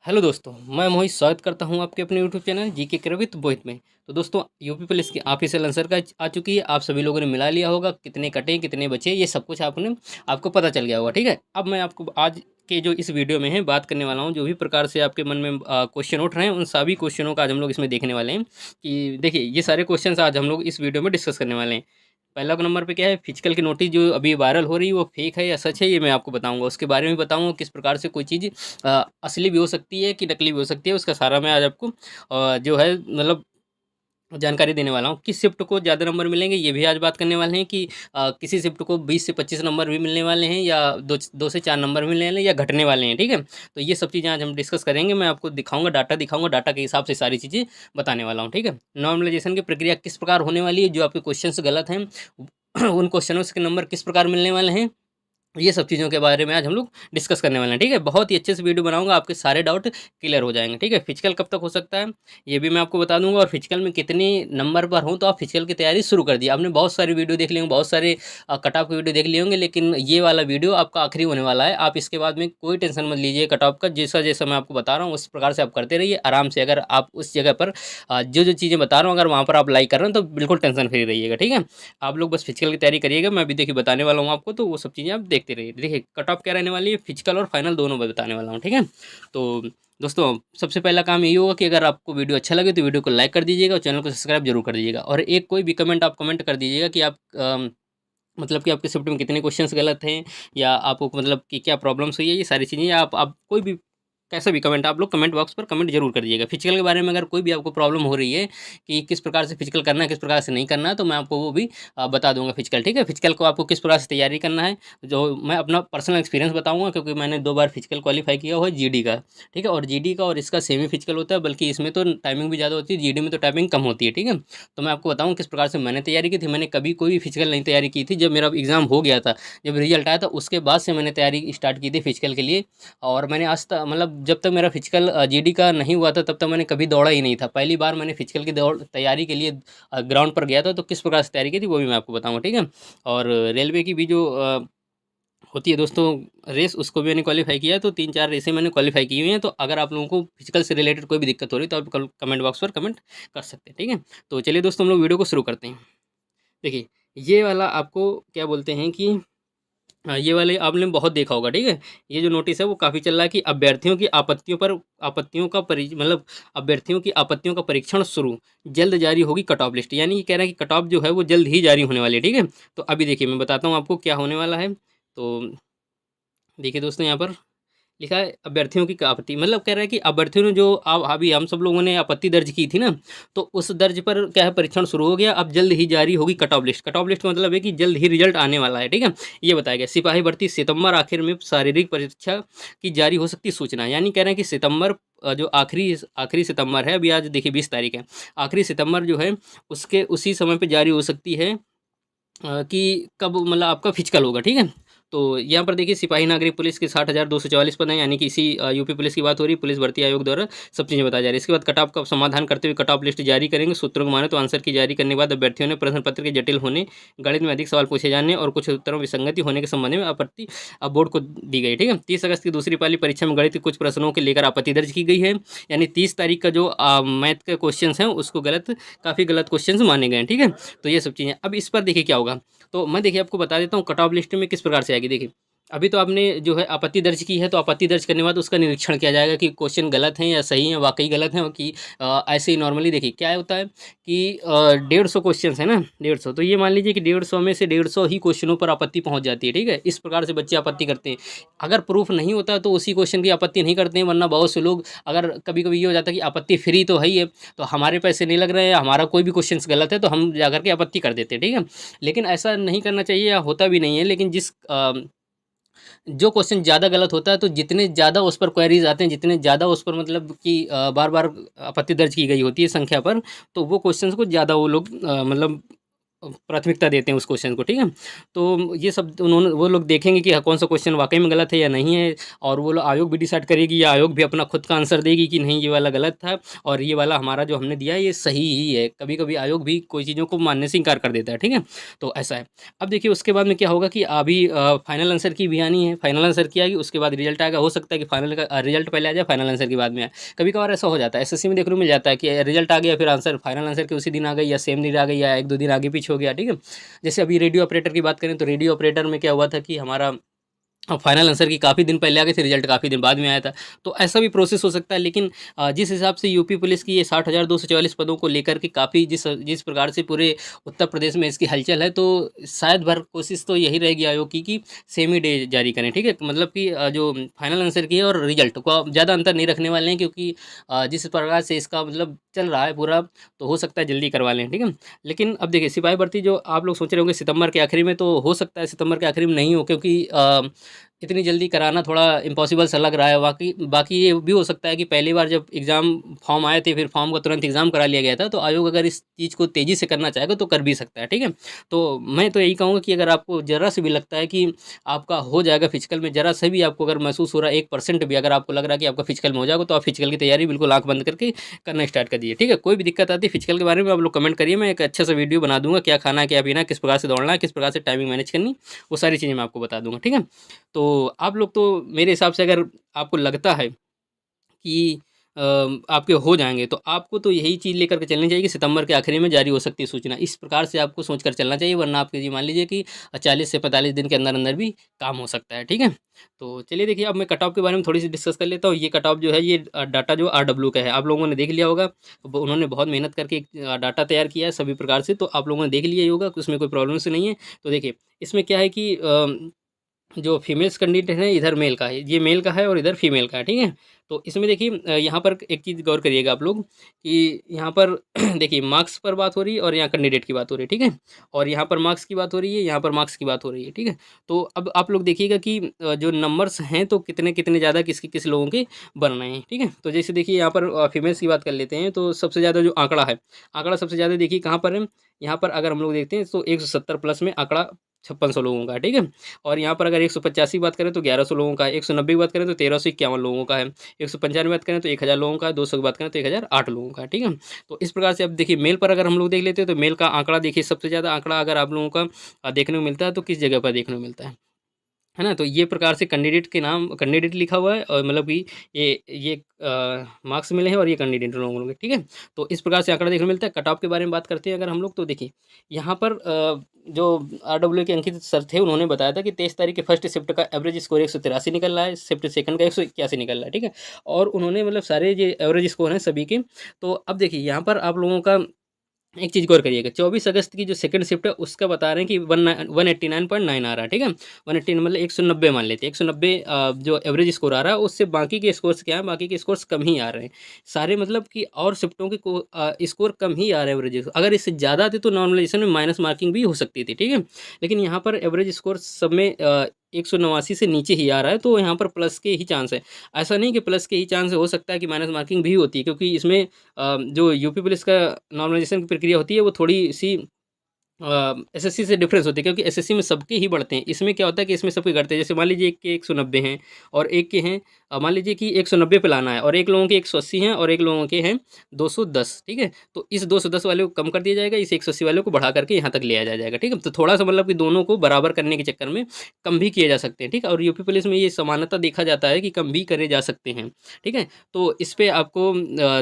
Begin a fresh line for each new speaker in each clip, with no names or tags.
Hello दोस्तों, मैं मोहित स्वागत करता हूं आपके अपने यूट्यूब चैनल जीके विद मोहित में। तो दोस्तों, यूपी पुलिस की ऑफिशियल आंसर का आ चुकी है। आप सभी लोगों ने मिला लिया होगा, कितने कटे कितने बचे ये सब कुछ आपको पता चल गया होगा। ठीक है, अब मैं आपको आज के जो इस वीडियो में है बात करने वाला हूं, जो भी प्रकार से आपके मन में क्वेश्चन उठ रहे हैं, उन सभी क्वेश्चनों का आज हम लोग इसमें देखने वाले हैं। कि देखिए, ये सारे क्वेश्चन आज हम लोग इस वीडियो में डिस्कस करने वाले हैं। पहला नंबर पे क्या है, फिजिकल की नोटिस जो अभी वायरल हो रही है वो फेक है या सच है, ये मैं आपको बताऊंगा। उसके बारे में बताऊंगा किस प्रकार से कोई चीज़ असली भी हो सकती है कि नकली भी हो सकती है। उसका सारा मैं आज आपको जो है मतलब जानकारी देने वाला हूँ। किस शिफ्ट को ज़्यादा नंबर मिलेंगे ये भी आज बात करने वाले हैं। कि किसी शिफ्ट को 20 से 25 नंबर भी मिलने वाले हैं, या दो से 4 नंबर मिलने वाले हैं, या घटने वाले हैं। ठीक है, तो ये सब चीज़ें आज हम डिस्कस करेंगे। मैं आपको दिखाऊंगा, डाटा दिखाऊंगा, डाटा के हिसाब से सारी चीज़ें बताने वाला हूँ। ठीक है, नॉर्मलाइजेशन की प्रक्रिया किस प्रकार होने वाली है, जो आपके क्वेश्चन गलत हैं उन क्वेश्चनों के नंबर किस प्रकार मिलने वाले हैं, ये सब चीज़ों के बारे में आज हम लोग डिस्कस करने वाले हैं। ठीक है, बहुत ही अच्छे से वीडियो बनाऊंगा, आपके सारे डाउट क्लियर हो जाएंगे। ठीक है, फिजिकल कब तक हो सकता है ये भी मैं आपको बता दूंगा, और फिजिकल में कितने नंबर पर हूँ तो आप फिजिकल की तैयारी शुरू कर दी। आपने बहुत सारी वीडियो देख ली होंगे, बहुत सारे कट ऑफ की वीडियो देख लिए होंगे, लेकिन ये वाला वीडियो आपका आखिरी होने वाला है। आप इसके बाद में कोई टेंशन मत लीजिए कट ऑफ का। जैसा जैसा मैं आपको बता रहा हूँ उस प्रकार से आप करते रहिए आराम से। अगर आप उस जगह पर जो जो चीज़ें बता रहा हूँ अगर वहाँ पर आप लाइक कर रहे हैं तो बिल्कुल टेंशन फ्री रहिएगा। ठीक है, आप लोग बस फिजिकल की तैयारी करिएगा। मैं अभी देखिए बताने वाला हूँ आपको, तो वो सब चीज़ें आप देखते रहिए। देखिए, कट ऑफ क्या रहने वाली है, फिजिकल और फाइनल दोनों में बताने वाला हूँ। ठीक है, तो दोस्तों, सबसे पहला काम यही होगा कि अगर आपको वीडियो अच्छा लगे तो वीडियो को लाइक कर दीजिएगा और चैनल को सब्सक्राइब जरूर कर दीजिएगा। और एक कोई भी कमेंट आप कमेंट कर दीजिएगा कि आप मतलब कि आपके शिफ्ट में कितने क्वेश्चंस गलत हैं, या आपको मतलब कि क्या प्रॉब्लम्स हुई है, ये सारी चीज़ें आप कोई भी कैसा भी कमेंट आप लोग कमेंट बॉक्स पर कमेंट जरूर कर दीजिएगा। फिजिकल के बारे में अगर कोई भी आपको प्रॉब्लम हो रही है कि किस प्रकार से फिजिकल करना है, किस प्रकार से नहीं करना है, तो मैं आपको वो भी बता दूंगा फिजिकल। ठीक है, फिजिकल को आपको किस प्रकार से तैयारी करना है, जो मैं अपना पर्सनल एक्सपीरियंस बताऊंगा, क्योंकि मैंने 2 बार फिजिकल क्वालिफाई किया हुआ है जीडी का। ठीक है, और जीडी का और इसका सेमी फिजिकल होता है, बल्कि इसमें तो टाइमिंग भी ज़्यादा होती है, जीडी में तो टाइमिंग कम होती है। ठीक है, तो मैं आपको बताऊँ किस प्रकार से मैंने तैयारी की थी। मैंने कभी कोई भी फिजिकल नहीं तैयारी की थी। जब मेरा एग्ज़ाम हो गया था, जब रिजल्ट आया था, उसके बाद से मैंने तैयारी स्टार्ट की थी फिजिकल के लिए। और मैंने आज तक मतलब जब तक मेरा फिजिकल जीडी का नहीं हुआ था तब तक मैंने कभी दौड़ा ही नहीं था। पहली बार मैंने फिजिकल की दौड़ तैयारी के लिए ग्राउंड पर गया था। तो किस प्रकार से तैयारी की थी वो भी मैं आपको बताऊंगा। ठीक है, और रेलवे की भी जो होती है दोस्तों रेस, उसको भी मैंने क्वालिफाई किया है। तो 3-4 रेसें मैंने क्वालिफाई की हुई हैं। तो अगर आप लोगों को फिजिकल से रिलेटेड कोई भी दिक्कत हो रही है तो आप कमेंट बॉक्स पर कमेंट कर सकते हैं। ठीक है, तो चलिए दोस्तों, हम लोग वीडियो को शुरू करते हैं। देखिए, ये वाला आपको क्या बोलते हैं कि ये वाले आपने बहुत देखा होगा। ठीक है, ये जो नोटिस है वो काफ़ी चल रहा है कि अभ्यर्थियों की आपत्तियों का मतलब अभ्यर्थियों की आपत्तियों का परीक्षण शुरू, जल्द जारी होगी कट ऑफ लिस्ट। यानी ये कह रहा है कि कट ऑफ जो है वो जल्द ही जारी होने वाली है। ठीक है, तो अभी देखिए मैं बताता हूँ आपको क्या होने वाला है। तो देखिए दोस्तों, यहाँ पर लिखा है अभ्यर्थियों की आपत्ति, मतलब कह रहा है कि अभ्यर्थियों ने जो अभी हम सब लोगों ने आपत्ति दर्ज की थी ना, तो उस दर्ज पर क्या है, परीक्षण शुरू हो गया। अब जल्द ही जारी होगी cut off list. Cut off list का मतलब है कि जल्द ही रिजल्ट आने वाला है। ठीक है, ये बताया गया। सिपाही भर्ती सितंबर आखिर में शारीरिक परीक्षा की जारी हो सकती सूचना। यानी कह रहे हैं कि सितंबर जो आखिरी आखिरी सितंबर है, अभी आज देखिए 20 तारीख है, आखिरी सितंबर जो है उसके उसी समय पे जारी हो सकती है कि कब मतलब आपका फिजिकल होगा। ठीक है, तो यहाँ पर देखिए, सिपाही नागरिक पुलिस के 60,244 पद हैं। यानी कि इसी यूपी पुलिस की बात हो रही है, पुलिस भर्ती आयोग द्वारा सब चीज़ें बताई जा रही है। इसके बाद कट ऑफ का समाधान करते हुए कट ऑफ लिस्ट जारी करेंगे। सूत्रों को माने तो आंसर की जारी करने के बाद अभ्यर्थियों ने प्रश्न पत्र के जटिल होने, गणित में अधिक सवाल पूछे जाने और कुछ उत्तरों में विसंगति होने के संबंध में आपत्ति अब बोर्ड को दी गई। ठीक है, 30 अगस्त की दूसरी पाली परीक्षा में गणित के कुछ प्रश्नों के लेकर आपत्ति दर्ज की गई है। यानी 30 तारीख का जो मैथ के क्वेश्चन हैं उसको काफ़ी गलत क्वेश्चन माने गए हैं। ठीक है, तो ये सब चीज़ें अब इस पर देखिए क्या होगा। तो मैं देखिए आपको बता देता हूँ कट ऑफ लिस्ट में किस प्रकार से आएगी। देखिए, अभी तो आपने जो है आपत्ति दर्ज की है, तो आपत्ति दर्ज करने के बाद उसका निरीक्षण किया जाएगा कि क्वेश्चन गलत हैं या सही हैं, वाकई गलत हैं, कि ऐसे ही नॉर्मली देखिए क्या होता है कि 150 क्वेश्चन है ना, 150। तो ये मान लीजिए कि 150 में से 150 ही क्वेश्चनों पर आपत्ति पहुंच जाती है। ठीक है, इस प्रकार से बच्चे आपत्ति करते हैं। अगर प्रूफ नहीं होता तो उसी क्वेश्चन की आपत्ति नहीं करते हैं, वरना बहुत से लोग, अगर कभी कभी ये हो जाता है कि आपत्ति फ्री तो है ही है, तो हमारे पैसे नहीं लग रहे हैं, हमारा कोई भी क्वेश्चन गलत है तो हम जाकर के आपत्ति कर देते हैं। ठीक है, लेकिन ऐसा नहीं करना चाहिए, या होता भी नहीं है। लेकिन जो क्वेश्चन ज़्यादा गलत होता है, तो जितने ज़्यादा उस पर क्वेरीज आते हैं, जितने ज़्यादा उस पर मतलब कि बार बार आपत्ति दर्ज की गई होती है संख्या पर, तो वो क्वेश्चंस को ज़्यादा वो लोग मतलब प्राथमिकता देते हैं उस क्वेश्चन को, ठीक है। तो ये सब उन्होंने वो लोग देखेंगे कि कौन सा क्वेश्चन वाकई में गलत है या नहीं है, और वो लोग आयोग भी डिसाइड करेगी या आयोग भी अपना खुद का आंसर देगी कि नहीं ये वाला गलत था और ये वाला हमारा जो हमने दिया है ये सही ही है। कभी कभी आयोग भी कोई चीज़ों को मानने से इनकार कर देता है, ठीक है। तो ऐसा है। अब देखिए उसके बाद में क्या होगा कि अभी फाइनल आंसर की भी आनी है। फाइनल आंसर की आएगी, उसके बाद रिजल्ट आएगा। हो सकता है कि फाइनल का रिजल्ट पहले आ जाए, फाइनल आंसर की बाद में आए। कभी कभार ऐसा हो जाता है, एसएससी में देखने को मिल जाता है कि रिजल्ट आ गया फिर आंसर फाइनल आंसर के उसी दिन आ गई या सेम दिन आ गई या एक दो दिन आगे पीछे हो गया, ठीक है। जैसे अभी रेडियो ऑपरेटर की बात करें तो रेडियो ऑपरेटर में क्या हुआ था कि हमारा फाइनल आंसर की काफ़ी दिन पहले आ गए थे, रिजल्ट काफ़ी दिन बाद में आया था। तो ऐसा भी प्रोसेस हो सकता है। लेकिन जिस हिसाब से यूपी पुलिस की ये 60,244 पदों को लेकर के काफ़ी जिस जिस प्रकार से पूरे उत्तर प्रदेश में इसकी हलचल है, तो शायद भर कोशिश तो यही रहेगी आयोग की कि सेम ही डे जारी करें, ठीक है। मतलब कि जो फाइनल आंसर की है और रिजल्ट को अब ज़्यादा अंतर नहीं रखने वाले हैं, क्योंकि जिस प्रकार से इसका मतलब चल रहा है पूरा, तो हो सकता है जल्दी करवा लें, ठीक है। लेकिन अब देखिए सिपाही भर्ती जो आप लोग सोच रहे होंगे सितंबर के आखिरी में, तो हो सकता है सितंबर के आखिरी में नहीं हो, क्योंकि इतनी जल्दी कराना थोड़ा इम्पॉसिबल सा लग रहा है। बाकी बाकी ये भी हो सकता है कि पहली बार जब एग्ज़ाम फॉर्म आए थे फिर फॉर्म का तुरंत एग्ज़ाम करा लिया गया था, तो आयोग अगर इस चीज़ को तेज़ी से करना चाहेगा तो कर भी सकता है, ठीक है। तो मैं तो यही कहूँगा कि अगर आपको ज़रा से भी लगता है कि आपका हो जाएगा फिजिकल में, ज़रा से भी आपको अगर महसूस हो रहा है 1% भी अगर आपको लग रहा है कि आपका फिजिकल में हो जाएगा, तो आप फिजिकल की तैयारी बिल्कुल आँख बंद करके करना स्टार्ट कर दीजिए, ठीक है। कोई भी दिक्कत आती है फिजिकल के बारे में आप लोग कमेंट करिए, मैं एक अच्छा सा वीडियो बना दूँगा, क्या खाना है, क्या पीना है, किस प्रकार से दौड़ना है, किस प्रकार से टाइमिंग मैनेज करनी, वो सारी चीज़ें मैं आपको बता दूँगा, ठीक है। तो आप लोग तो मेरे हिसाब से अगर आपको लगता है कि आपके हो जाएँगे, तो आपको तो यही चीज़ लेकर के चलनी चाहिए कि सितंबर के आखिरी में जारी हो सकती है सूचना। इस प्रकार से आपको सोच कर चलना चाहिए, वरना आपके जी मान लीजिए कि 40 से 45 दिन के अंदर-अंदर भी काम हो सकता है, ठीक है? तो चलिए देखिए, अब मैं कट ऑफ के बारे में थोड़ी-सी डिस्कस कर लेता हूँ। ये कट ऑफ जो है ये डाटा जो आरडब्ल्यू का है, आप लोगों ने देख लिया होगा। ब उन्होंने बहुत मेहनत करके एक डाटा तैयार किया है सभी प्रकार से, तो आप लोगों ने देख लिया ही होगा, उसमें कोई प्रॉब्लम से नहीं है। तो देखिए, इसमें क्या है कि जो फीमेल्स कैंडिडेट है इधर मेल का है, ये मेल का है और इधर फीमेल का है, ठीक है। तो इसमें देखिए यहाँ पर एक चीज़ गौर करिएगा आप लोग कि यहाँ पर देखिए मार्क्स पर बात हो रही है और यहाँ कैंडिडेट की बात हो रही है, ठीक है। और यहाँ पर मार्क्स की बात हो रही है, यहाँ पर मार्क्स की बात हो रही है, ठीक है। तो अब आप लोग देखिएगा कि जो नंबर्स हैं तो कितने कितने ज़्यादा किस लोगों के बन रहे हैं, ठीक है। तो जैसे देखिए यहाँ पर फीमेल्स की बात कर लेते हैं, तो सबसे ज़्यादा जो आंकड़ा है, आंकड़ा सबसे ज़्यादा देखिए कहाँ पर है। यहाँ पर अगर हम लोग देखते हैं तो 170 प्लस में आंकड़ा 5600 लोगों का है, ठीक है। और यहाँ पर अगर 185 की बात करें तो 1100 लोगों का है, 190 की बात करें तो 1351 लोगों का है, 195 की बात करें तो 1000 लोगों का है, 200 की बात करें तो 1008 लोगों का है, ठीक है। तो इस प्रकार से अब देखिए मेल पर अगर हम लोग देख लेते हैं तो मेल का आंकड़ा देखिए सबसे ज़्यादा आंकड़ा अगर आप लोगों का देखने को मिलता है तो किस जगह पर देखने को मिलता है ना? तो ये प्रकार से कैंडिडेट के नाम कैंडिडेट लिखा हुआ है और मतलब कि ये मार्क्स मिले हैं और ये कैंडिडेट लोगों के, ठीक है। तो इस प्रकार से आंकड़ा देखने को मिलता है। कट ऑफ के बारे में बात करते हैं अगर हम लोग, तो देखिए यहाँ पर जो आरडब्ल्यू के अंकित सर थे उन्होंने बताया था कि 23 तारीख के फर्स्ट शिफ्ट का एवरेज स्कोर 183 निकल रहा है, शिफ्ट सेकंड का 181 निकल रहा है, ठीक है। और उन्होंने मतलब सारे जो एवरेज स्कोर हैं सभी के, तो अब देखिए यहाँ पर आप लोगों का एक चीज़ गौर करिएगा, 24 अगस्त की जो सेकंड शिफ्ट है उसका बता रहे हैं कि 189.9 आ रहा है, ठीक है। 180 मतलब 190 मान लेते हैं, 190 जो एवरेज स्कोर आ रहा है उससे बाकी के स्कोर्स क्या है, बाकी के स्कोर्स कम ही आ रहे हैं सारे, मतलब कि और शिफ्टों के स्कोर कम ही आ रहे हैं एवरेज। अगर इससे ज़्यादा आते तो नॉर्मलाइजेशन में माइनस मार्किंग भी हो सकती थी, ठीक है। लेकिन यहाँ पर एवरेज स्कोर सब में 189 से नीचे ही आ रहा है, तो यहाँ पर प्लस के ही चांस है। ऐसा नहीं कि प्लस के ही चांस है, हो सकता है कि माइनस मार्किंग भी होती है, क्योंकि इसमें जो यूपी पुलिस का नॉर्मलाइजेशन की प्रक्रिया होती है वो थोड़ी-सी एसएससी से डिफरेंस होती है, क्योंकि एसएससी में सबके ही बढ़ते हैं। इसमें क्या होता है कि इसमें सबके घटते हैं। जैसे मान लीजिए एक के 190 हैं और एक के हैं मान लीजिए कि 190 पे लाना है और एक लोगों के 180 हैं और एक लोगों के हैं 210, ठीक है। तो इस 210 वाले को कम कर दिया जाएगा, इस 180 वाले को बढ़ा करके यहाँ तक ले आया जाएगा, ठीक है। तो थोड़ा-सा मतलब कि दोनों को बराबर करने के चक्कर में कम भी किए जा सकते हैं, ठीक है। और यूपी पुलिस में ये समानता देखा जाता है कि कम भी करे जा सकते हैं, ठीक है। तो इस पे आपको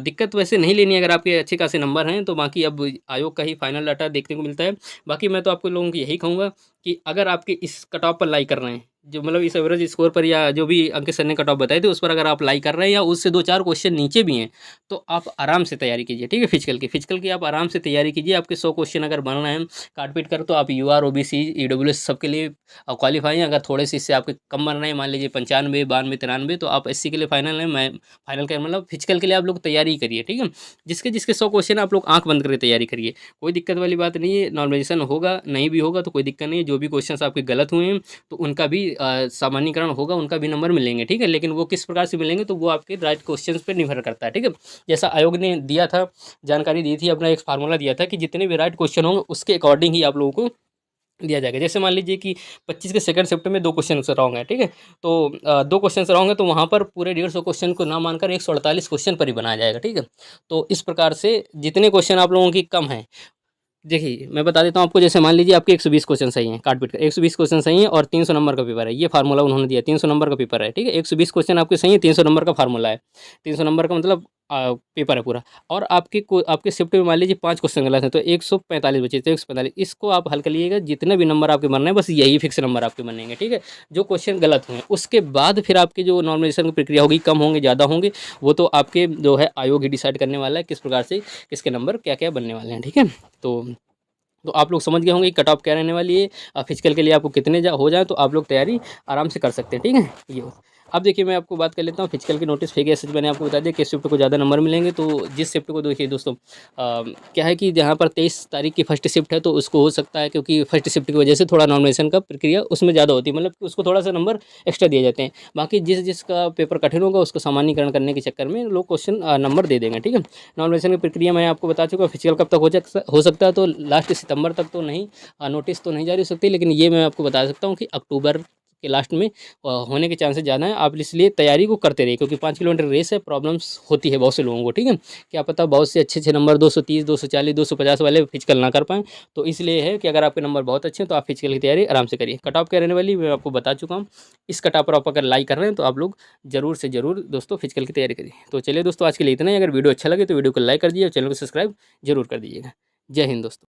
दिक्कत वैसे नहीं लेनी है अगर आपके अच्छे खासे नंबर हैं, तो बाकी अब आयोग का ही फाइनल डाटा देखने को मिलता है। बाकी मैं तो आपको लोगों को यही कहूँगा कि अगर आपके इस कट ऑफ पर लाई कर रहे हैं, जो मतलब इस एवरेज स्कोर पर या जो भी अंकित सर ने कट ऑफ बताए थे उस पर अगर आप लाई कर रहे हैं या उससे 2-4 क्वेश्चन नीचे भी हैं, तो आप आराम से तैयारी कीजिए, ठीक है। फिजिकल की आप आराम से तैयारी कीजिए। आपके 100 क्वेश्चन अगर बन रहे हैं काट-पीट कर, तो आप यूआर, ओबीसी, ईडब्ल्यूएस सबके लिए क्वालीफाई हैं। अगर थोड़े से इससे आपके कम बन रहे हैं, मान लीजिए 95, 92, 93, तो आप एससी के लिए फाइनल हैं। मैं फाइनल का मतलब फिजिकल के लिए आप लोग तैयारी करिए, ठीक है। जिसके 100 क्वेश्चन आप लोग आँख बंद करके तैयारी करिए, कोई दिक्कत वाली बात नहीं है। नॉर्मलाइजेशन होगा, नहीं भी होगा तो कोई दिक्कत नहीं है। जो भी क्वेश्चंस आपके गलत हुए हैं तो उनका भी सामान्यीकरण होगा उनका भी नंबर मिलेंगे, ठीक है। लेकिन वो किस प्रकार से मिलेंगे तो वो आपके राइट क्वेश्चंस पे निर्भर करता है, ठीक है। जैसा आयोग ने दिया था, जानकारी दी थी, अपना एक फार्मूला दिया था कि जितने भी राइट क्वेश्चन होंगे उसके अकॉर्डिंग ही आप लोगों को दिया जाएगा। जैसे मान लीजिए कि 25 के सेकंड शिफ्ट में 2 क्वेश्चन रॉन्ग है, ठीक है। तो 2 क्वेश्चन रॉन्ग है तो वहाँ पर पूरे 150 क्वेश्चन को ना मानकर 148 क्वेश्चन पर ही बनाया जाएगा, ठीक है। तो इस प्रकार से जितने क्वेश्चन आप लोगों की कम हैं, देखिए मैं बता देता हूँ आपको। जैसे मान लीजिए आपके 120 क्वेश्चन सही हैं, काट पीट कर 120 क्वेश्चन सही हैं और 300 नंबर का पेपर है। ये फार्मूला उन्होंने दिया, 300 नंबर का पेपर है, ठीक है। 120 क्वेश्चन आपके सही है, 300 नंबर का फार्मूला है। 300 नंबर का मतलब पेपर है पूरा। और आपके शिफ्ट में मान लीजिए 5 क्वेश्चन गलत हैं तो 145 बचे, तो 145 इसको आप हल कर लीजिएगा। जितने भी नंबर आपके बनने हैं बस यही फिक्स नंबर आपके बनेंगे, ठीक है। जो क्वेश्चन गलत हुए उसके बाद फिर आपकी जो नॉर्मलाइजेशन की प्रक्रिया होगी, कम होंगे ज़्यादा होंगे, वो तो आपके जो है आयोग ही डिसाइड करने वाला है किस प्रकार से किसके नंबर क्या क्या बनने वाले हैं, ठीक है। तो आप लोग समझ गए होंगे कि कट ऑफ क्या रहने वाली है। फिजिकल के लिए आपको कितने हो जाए तो आप लोग तैयारी आराम से कर सकते हैं, ठीक है। ये अब देखिए मैं आपको बात कर लेता हूँ फिजिकल की नोटिस फेक एसएच मैंने आपको बता दिया किस शिफ्ट को ज़्यादा नंबर मिलेंगे। तो जिस शिफ्ट को देखिए दोस्तों, क्या है कि जहाँ पर 23 तारीख की फर्स्ट शिफ्ट है तो उसको हो सकता है, क्योंकि फर्स्ट शिफ्ट की वजह से थोड़ा नॉमिनेशन का प्रक्रिया उसमें ज़्यादा होती है, मतलब कि उसको थोड़ा सा नंबर एक्स्ट्रा दिए जाते हैं। बाकी जिसका पेपर कठिन होगा उसको सामान्यीकरण करने के चक्कर में लोग क्वेश्चन नंबर दे देंगे, ठीक है। नॉमिनेशन की प्रक्रिया मैं आपको बता चुका हूँ। फिजिकल कब तक हो सकता है तो लास्ट सितंबर तक तो नहीं, नोटिस तो नहीं जारी हो सकती, लेकिन ये मैं आपको बता सकता हूँ कि अक्टूबर के लास्ट में होने के चांसेस ज़्यादा हैं। आप इसलिए तैयारी को करते रहिए, क्योंकि 5 किलोमीटर रेस है, प्रॉब्लम्स होती है बहुत से लोगों को, ठीक है। क्या पता बहुत से अच्छे नंबर 230, 240, 250 वाले फिजिकल ना कर पाएँ। तो इसलिए है कि अगर आपके नंबर बहुत अच्छे हैं तो आप फिजिकल की तैयारी आराम से करिए। कट ऑफ क्या रहने वाली मैं आपको बता चुका हूँ। इस कट ऑफ पर आप अगर लाइक कर रहे हैं तो आप लोग ज़रूर से ज़रूर दोस्तों फिजिकल की तैयारी करिए। तो चलिए दोस्तों आज के लिए इतना ही। अगर वीडियो अच्छा लगे तो वीडियो को लाइक कर दीजिए और चैनल को सब्सक्राइब जरूर कर दीजिएगा। जय हिंद दोस्तों।